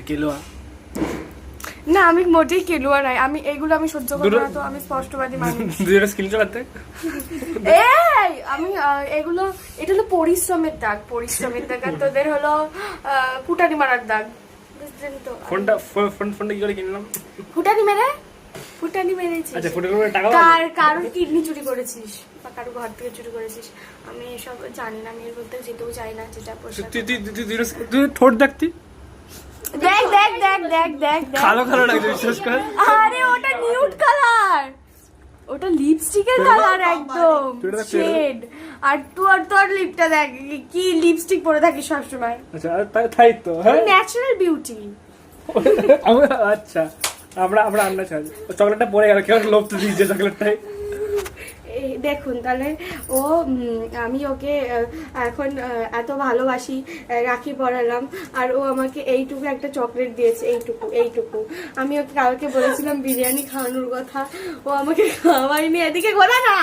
কেলোয়া না, আমি মোটেই কেলুয়া নাই। আমি এগুলো আমি সহ্য করব না, তো আমি স্পষ্টবাদী মানুষ। দুটো স্ক্রিনশট করতে এই আমি এগুলো, এটা হলো পরিশ্রমের দাগ, পরিশ্রমের দাগ। আর তোদের হলো ফুটানি মারার দাগ, বুঝলেন তো? ফোনটা কি করে কিনলাম? ফুটানি মেরেছিস। আচ্ছা, ফুটানি মেরে টাকা কারোর কিডনি চুরি করেছিস বা কারোর ঘর থেকে চুরি করেছিস, আমি এসব জানি না। আমি এর মধ্যে যেতেও চাই না। যেটা তুই ঠোঁট দেখতি, দেখ দেখ দেখ দেখ দেখ দেখ, কালো কালো লাগছে, বিশ্বাস কর। আরে ওটা নিউড কালার, ওটা লিপস্টিকের কালার একদম শেড। আর তোর লিপটা দেখ, কি লিপস্টিক পরে থাকিস সবসময়। আচ্ছা, তাই তো, হ্যাঁ, ন্যাচারাল বিউটি। আচ্ছা, আমরা আমরা চাই চকলেটটা পরে গেল, কেমন লোভ তো দিয়েছে চকলেটটাই। দেখুন তাহলে ও, আমি ওকে এখন এত ভালোবাসি, রাখি পরালাম, আর ও আমাকে এইটুকু একটা চকলেট দিয়েছে, এইটুকু। আমি ওকে কালকে বলেছিলাম বিরিয়ানি খাওয়ানোর কথা, ও আমাকে খাওয়াইনি। এদিকে ঘোরা না,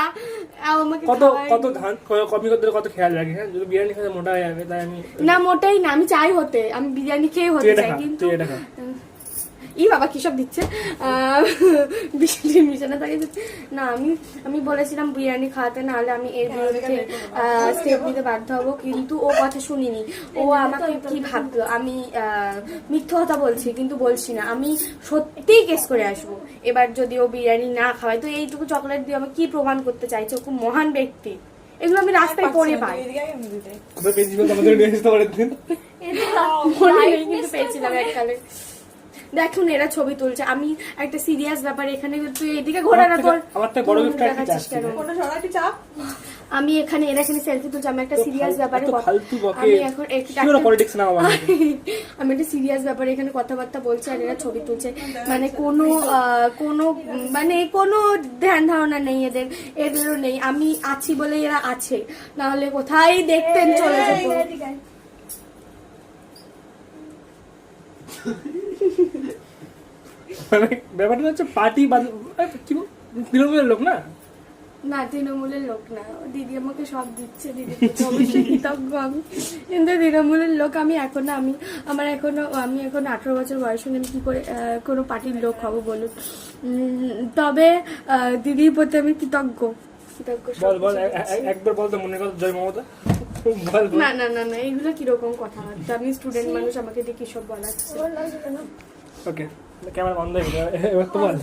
আমাকে কত ধান কপি করতে কত খেয়াল রাখি। হ্যাঁ, যদি বিরিয়ানি খেতে মোটা হয়ে যাবে, তাই আমি না, মোটাই না, আমি চাই হতে, আমি বিরিয়ানি খেয়ে হতে চাই। কিন্তু ই বাবা কি সব দিচ্ছে, মিশানো থাকে না। আমি বলেছিলাম বিরিয়ানি খাওয়াতে, না হলে আমি এর বিরুদ্ধে স্টেপ নিতে বাধ্য হবো। কিন্তু ও কথা শুনিনি। ও আমাকে কি ভাবলো আমি মিথ্যা কথা বলছি, কিন্তু বলছি না, আমি সত্যিই কেস করে আসবো এবার যদি ও বিরিয়ানি না খাওয়ায়। তো এইটুকু চকলেট দিয়ে আমি কি প্রমাণ করতে চাইছি? ও খুব মহান ব্যক্তি। এগুলো আমি রাস্তায় পড়ে পাই, কিন্তু পেয়েছিলাম এককালে। দেখুন এরা ছবি তুলছে, আমি একটা সিরিয়াস ব্যাপারে এখানে, তুই এদিকে ঘোরা না, তোর আমি এখানে, এরা এখানে সেলফি তুলছে, আমি একটা সিরিয়াস ব্যাপারে, আমি এখন আমি একটা সিরিয়াস ব্যাপারে এখানে কথাবার্তা বলছি, আর এরা ছবি তুলছে। মানে কোনো ধ্যান ধারণা নেই এদেরও নেই। আমি আছি বলে এরা আছে, না হলে কোথায় দেখতেন চলে যেত। মানে ব্যাপারটা হচ্ছে পার্টি তৃণমূলের লোক না, না তৃণমূলের লোক না। দিদি আমাকে সব দিচ্ছে, দিদি অবশ্যই কৃতজ্ঞ আমি, কিন্তু তৃণমূলের লোক আমি এখন না। আমি এখন 18 বছর বয়স হলে আমি কি করে কোনো পার্টির লোক হবো বলুন? তবে দিদির প্রতি আমি কৃতজ্ঞ। বল একবার বল তো মনে কর, জয় মমতা। না না না না, এইগুলো কিরকম কথাবার্তা? আমি স্টুডেন্ট মানুষ, আমাকে দিয়ে কি সব বলাচ্ছে? ওকে, ক্যামেরা বন্ধ হয়ে গেল, এবার তো বল।